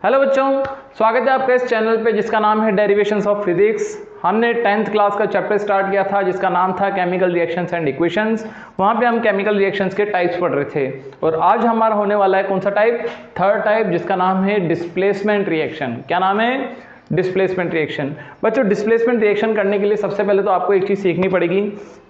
Hello बच्चों, स्वागत है आपका इस चैनल पे जिसका नाम है डेरिवेशंस ऑफ फिजिक्स। हमने 10th क्लास का चैप्टर स्टार्ट किया था जिसका नाम था केमिकल रिएक्शंस एंड इक्वेशंस। वहाँ पे हम केमिकल रिएक्शंस के टाइप्स पढ़ रहे थे और आज हमारा होने वाला है कौन सा टाइप, थर्ड टाइप, जिसका नाम है डिस्प्लेसमेंट रिएक्शन। क्या नाम है? Displacement reaction. बच्चों, डिस्प्लेसमेंट रिएक्शन करने के लिए सबसे पहले तो आपको एक चीज़ सीखनी पड़ेगी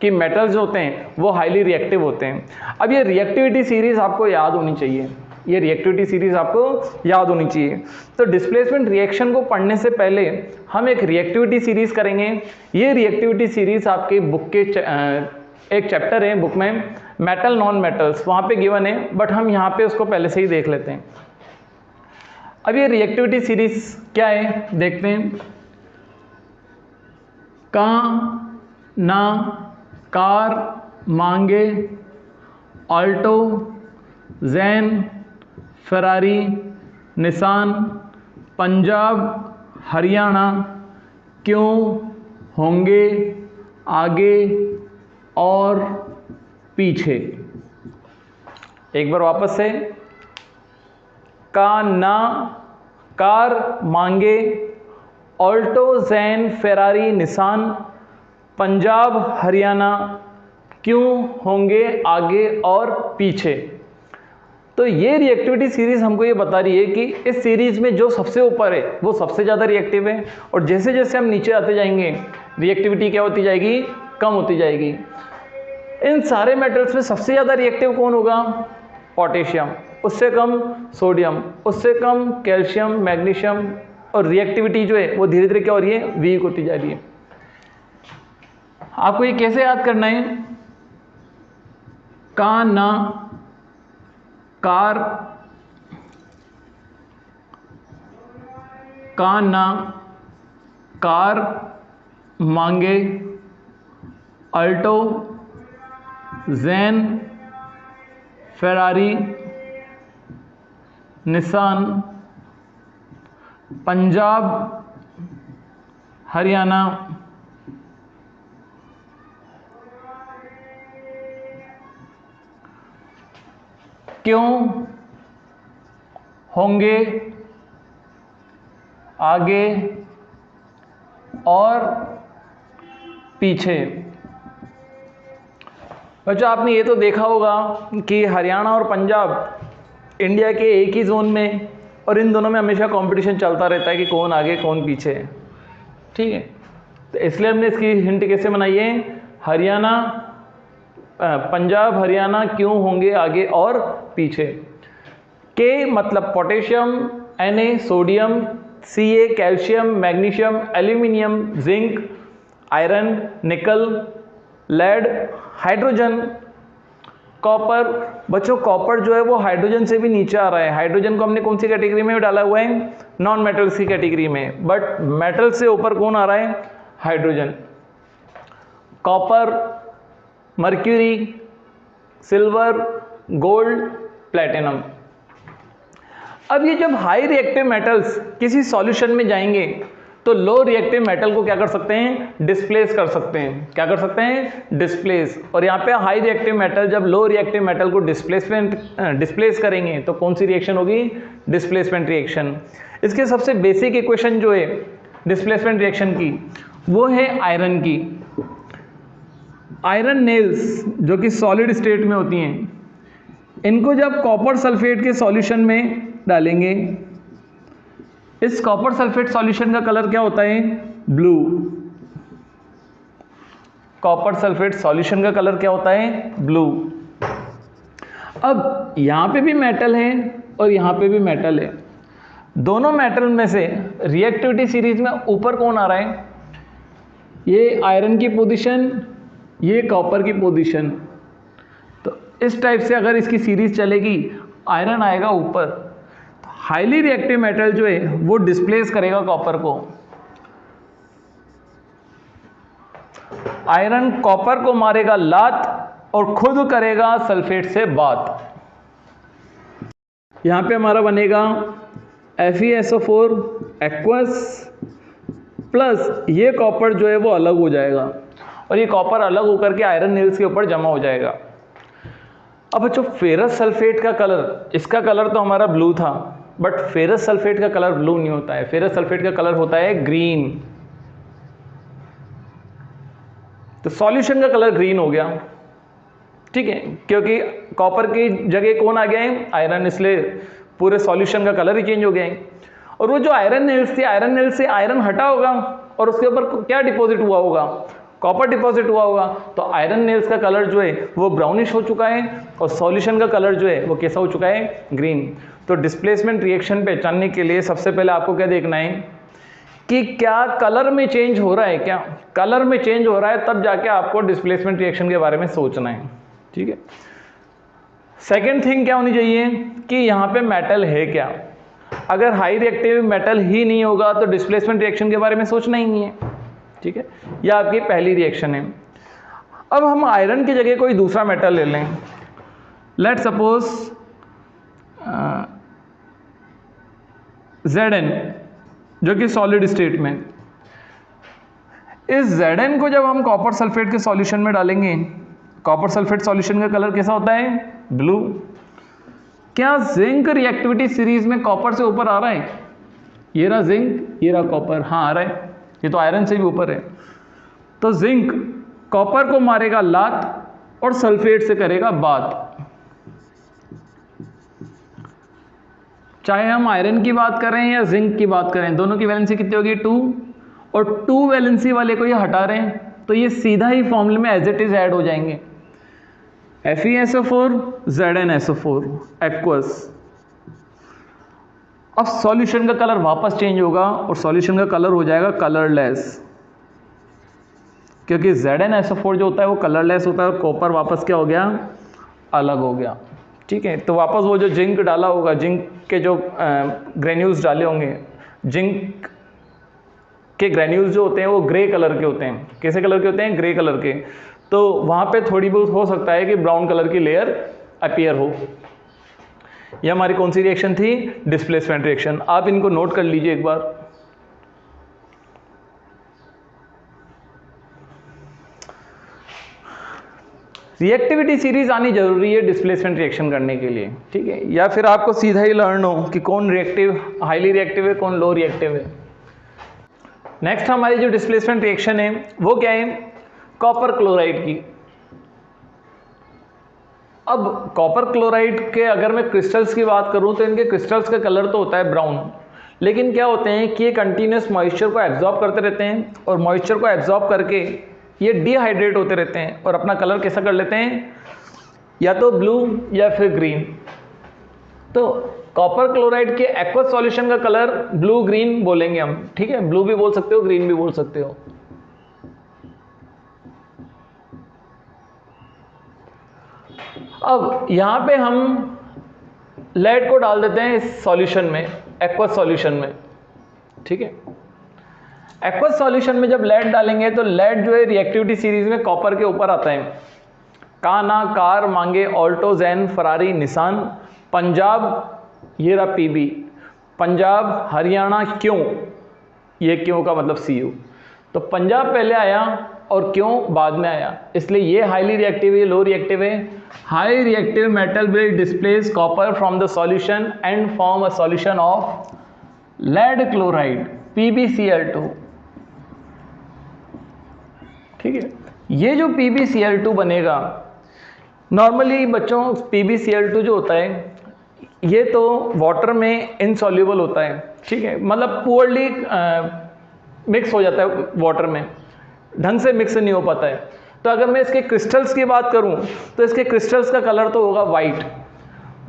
कि मेटल्स होते हैं वो हाईली रिएक्टिव होते हैं। अब ये रिएक्टिविटी सीरीज आपको याद होनी चाहिए, ये रिएक्टिविटी सीरीज आपको याद होनी चाहिए। तो डिस्प्लेसमेंट रिएक्शन को पढ़ने से पहले हम एक रिएक्टिविटी सीरीज करेंगे। ये रिएक्टिविटी सीरीज आपके बुक के एक चैप्टर है बुक में, मेटल नॉन मेटल्स, वहाँ पे गिवन है, बट हम यहाँ पे उसको पहले से ही देख लेते हैं। अब ये रिएक्टिविटी सीरीज क्या है देखते हैं। का, ना, कार, मांगे, Alto, Jain, Ferrari, Nissan, Punjab, Haryana, क्यों, होंगे, आगे और पीछे। एक बार वापस से, का, ना, कार, मांगे, Alto, Jain, Ferrari, Nissan, Punjab, Haryana, क्यों, होंगे, आगे और पीछे। तो ये रिएक्टिविटी सीरीज हमको ये बता रही है कि इस सीरीज में जो सबसे ऊपर है वो सबसे ज़्यादा रिएक्टिव है और जैसे जैसे हम नीचे आते जाएंगे रिएक्टिविटी क्या होती जाएगी, कम होती जाएगी। इन सारे मेटल्स में सबसे ज़्यादा रिएक्टिव कौन होगा? पोटेशियम, उससे कम सोडियम, उससे कम कैल्शियम, मैग्नीशियम, और रिएक्टिविटी जो है वो धीरे धीरे क्या हो रही है, वीक होती जा रही है। आपको ये कैसे याद करना है? का, ना, कार, का, ना, कार, मांगे, Alto, Jain, Ferrari, Nissan, Punjab, Haryana, क्यों, होंगे, आगे और पीछे। बच्चों, आपने ये तो देखा होगा कि हरियाणा और पंजाब इंडिया के एक ही जोन में, और इन दोनों में हमेशा कंपटीशन चलता रहता है कि कौन आगे कौन पीछे है। ठीक है, तो इसलिए हमने इसकी हिंट कैसे बनाई है? हरियाणा, पंजाब, हरियाणा, क्यों, होंगे, आगे और पीछे। के मतलब potassium, Na sodium, Ca calcium, magnesium, aluminium, zinc, iron, निकल, लेड, हाइड्रोजन, कॉपर। बच्चों, कॉपर जो है वो हाइड्रोजन से भी नीचे आ रहा है। हाइड्रोजन को हमने कौन सी कैटेगरी में डाला हुआ है? नॉन मेटल्स की कैटेगरी में, बट मेटल से ऊपर कौन आ रहा है? Hydrogen. Copper, mercury, silver, gold, platinum. अब ये जब हाई रिएक्टिव मेटल्स किसी सॉल्यूशन में जाएंगे तो लो रिएक्टिव मेटल को क्या कर सकते हैं? डिस्प्लेस कर सकते हैं। क्या कर सकते हैं? डिस्प्लेस। और यहाँ पे हाई रिएक्टिव मेटल जब लो रिएक्टिव मेटल को डिस्प्लेस करेंगे तो कौन सी रिएक्शन होगी? Displacement reaction. इसके सबसे बेसिक इक्वेशन जो है डिस्प्लेसमेंट रिएक्शन की वो है आयरन की। आयरन नेल्स जो कि सॉलिड स्टेट में होती हैं, इनको जब कॉपर सल्फेट के सॉल्यूशन में डालेंगे, इस कॉपर सल्फेट सॉल्यूशन का कलर क्या होता है? ब्लू। कॉपर सल्फेट सॉल्यूशन का कलर क्या होता है? ब्लू। अब यहां पे भी मेटल है और यहां पे भी मेटल है। दोनों मेटल में से रिएक्टिविटी सीरीज में ऊपर कौन आ रहा है? ये आयरन की पोजीशन, ये कॉपर की पोजीशन। तो इस टाइप से अगर इसकी सीरीज चलेगी, आयरन आएगा ऊपर, तो हाईली रिएक्टिव मेटल जो है वो डिस्प्लेस करेगा कॉपर को। आयरन कॉपर को मारेगा लात और खुद करेगा सल्फेट से बात। यहां पे हमारा बनेगा FeSO4 एक्वस प्लस ये कॉपर जो है वो अलग हो जाएगा और ये कॉपर अलग होकर के आयरन नेल्स के ऊपर जमा हो जाएगा। अब बच्चों फेरस सल्फेट का कलर, इसका कलर तो हमारा ब्लू था, बट फेरस सल्फेट का कलर ब्लू नहीं होता है, फेरस सल्फेट का कलर होता है ग्रीन। तो सॉल्यूशन का कलर ग्रीन हो गया, ठीक है, क्योंकि कॉपर की जगह कौन आ गया है, आयरन, इसलिए पूरे सॉल्यूशन का कलर ही चेंज हो गया है। और वो जो आयरन नेल्स थी, आयरन नेल से आयरन हटा होगा और उसके ऊपर क्या डिपॉजिट हुआ होगा, कॉपर डिपॉजिट हुआ होगा। तो आयरन नेल्स का कलर जो है वो ब्राउनिश हो चुका है और सॉल्यूशन का कलर जो है वो कैसा हो चुका है, ग्रीन। तो डिस्प्लेसमेंट रिएक्शन पहचानने के लिए सबसे पहले आपको क्या देखना है कि क्या कलर में चेंज हो रहा है, क्या कलर में चेंज हो रहा है, तब जाके आपको डिस्प्लेसमेंट रिएक्शन के बारे में सोचना है, ठीक है। सेकेंड थिंग क्या होनी चाहिए कि यहाँ पे मेटल है क्या। अगर हाई रिएक्टिव मेटल ही नहीं होगा तो डिस्प्लेसमेंट रिएक्शन के बारे में सोचना ही नहीं है, ठीक है। यह आपकी पहली रिएक्शन है। अब हम आयरन की जगह कोई दूसरा मेटल ले लें, लेट सपोज Zn, जो कि सॉलिड स्टेट में। इस Zn को जब हम कॉपर सल्फेट के सॉल्यूशन में डालेंगे, कॉपर सल्फेट सॉल्यूशन का कलर कैसा होता है, ब्लू। क्या जिंक रिएक्टिविटी सीरीज में कॉपर से ऊपर आ रहा है, ये रहा जिंक, ये रहा कॉपर, हाँ आ रहा है, ये तो आयरन से भी ऊपर है। तो जिंक कॉपर को मारेगा लात और सल्फेट से करेगा बात। चाहे हम आयरन की बात करें या जिंक की बात करें, दोनों की वैलेंसी कितनी होगी, 2, और 2 वैलेंसी वाले को ये हटा रहे हैं तो ये सीधा ही फॉर्मूले में एज इट इज ऐड हो जाएंगे, FeSO4 ZnSO4 एक्वस। अब सॉल्यूशन का कलर वापस चेंज होगा और सॉल्यूशन का कलर हो जाएगा कलरलेस, क्योंकि ZnSO4 जो होता है वो कलरलेस होता है और कॉपर वापस क्या हो गया, अलग हो गया, ठीक है। तो वापस वो जो जिंक डाला होगा, जिंक के जो ग्रेन्यूल्स डाले होंगे, जिंक के ग्रेन्यूल्स जो होते हैं वो ग्रे कलर के होते हैं। कैसे कलर के होते हैं, ग्रे कलर के। तो वहाँ पे थोड़ी बहुत हो सकता है कि ब्राउन कलर की लेयर अपीयर हो। ये हमारी कौन सी रिएक्शन थी, डिस्प्लेसमेंट रिएक्शन। आप इनको नोट कर लीजिए एक बार। रिएक्टिविटी सीरीज आनी जरूरी है डिस्प्लेसमेंट रिएक्शन करने के लिए, ठीक है, या फिर आपको सीधा ही लर्न हो कि कौन रिएक्टिव, हाईली रिएक्टिव है, कौन लो रिएक्टिव है। नेक्स्ट हमारी जो डिस्प्लेसमेंट रिएक्शन है वो क्या है, कॉपर क्लोराइड की। अब कॉपर क्लोराइड के अगर मैं क्रिस्टल्स की बात करूं तो इनके क्रिस्टल्स का कलर तो होता है ब्राउन, लेकिन क्या होते हैं कि ये कंटिन्यूस मॉइस्चर को एब्जॉर्ब करते रहते हैं और मॉइस्चर को एब्जॉर्ब करके ये डिहाइड्रेट होते रहते हैं और अपना कलर कैसा कर लेते हैं, या तो ब्लू या फिर ग्रीन। तो कॉपर क्लोराइड के एक्वस सॉल्यूशन का कलर ब्लू ग्रीन बोलेंगे हम, ठीक है, ब्लू भी बोल सकते हो, ग्रीन भी बोल सकते हो। अब यहां पे हम लेड को डाल देते हैं इस सॉल्यूशन में, एक्वस सॉल्यूशन में, ठीक है। एक्वस सॉल्यूशन में जब लेड डालेंगे तो लेड जो है रिएक्टिविटी सीरीज में कॉपर के ऊपर आता है। काना, कार, मांगे, Alto, Jain, Ferrari, Nissan, Punjab, ये रहा पीबी, पंजाब, हरियाणा, क्यों, ये क्यों का मतलब CU। तो पंजाब पहले आया और क्यों बाद में आया, इसलिए ये हाईली रिएक्टिव है, लो रिएक्टिव है। High reactive metal will displace copper from the solution and form a solution of lead chloride PbCl2, ठीक है। ये जो PbCl2 बनेगा, नॉर्मली बच्चों PbCl2 जो होता है ये तो वाटर में इनसॉल्युबल होता है, ठीक है, मतलब पुअरली मिक्स हो जाता है वाटर में, ढंग से मिक्स नहीं हो पाता है। तो अगर मैं इसके क्रिस्टल्स की बात करूं तो इसके क्रिस्टल्स का कलर तो होगा वाइट,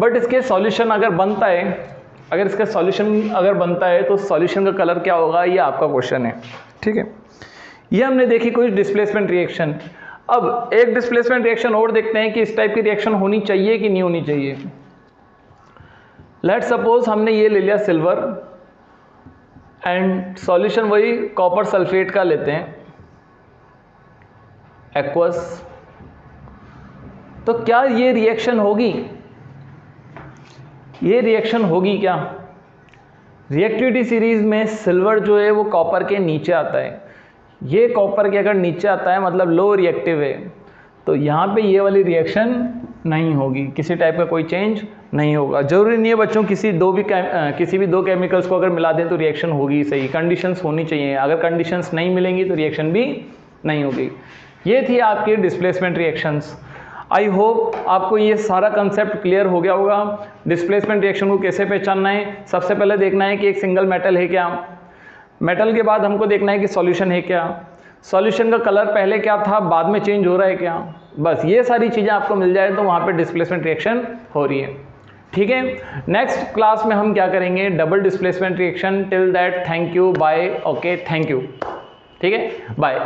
बट इसके सॉल्यूशन अगर बनता है, अगर इसका सॉल्यूशन अगर बनता है तो सॉल्यूशन का कलर क्या होगा, ये आपका क्वेश्चन है, ठीक है। ये हमने देखी कुछ डिस्प्लेसमेंट रिएक्शन। अब एक डिस्प्लेसमेंट रिएक्शन और देखते हैं कि इस टाइप की रिएक्शन होनी चाहिए कि नहीं होनी चाहिए। लेट सपोज हमने ये ले लिया सिल्वर एंड सॉल्यूशन वही कॉपर सल्फेट का लेते हैं, एक्वस। तो क्या ये रिएक्शन होगी, ये रिएक्शन होगी क्या? रिएक्टिविटी सीरीज में सिल्वर जो है वो कॉपर के नीचे आता है, ये कॉपर के अगर नीचे आता है मतलब लो रिएक्टिव है, तो यहाँ पे ये वाली रिएक्शन नहीं होगी, किसी टाइप का कोई चेंज नहीं होगा। जरूरी नहीं है बच्चों किसी भी दो केमिकल्स को अगर मिला दें तो रिएक्शन होगी सही, कंडीशंस होनी चाहिए, अगर कंडीशंस नहीं मिलेंगी तो रिएक्शन भी नहीं होगी। ये थी आपकी डिस्प्लेसमेंट रिएक्शंस। आई होप आपको ये सारा कंसेप्ट क्लियर हो गया होगा। डिस्प्लेसमेंट रिएक्शन को कैसे पहचानना है, सबसे पहले देखना है कि एक सिंगल मेटल है क्या, मेटल के बाद हमको देखना है कि सॉल्यूशन है क्या, सॉल्यूशन का कलर पहले क्या था बाद में चेंज हो रहा है क्या, बस ये सारी चीज़ें आपको मिल जाए तो वहाँ पे डिस्प्लेसमेंट रिएक्शन हो रही है। ठीक है, नेक्स्ट क्लास में हम क्या करेंगे, double displacement reaction. Till that thank you, bye, okay, thank you. ठीक है, बाय।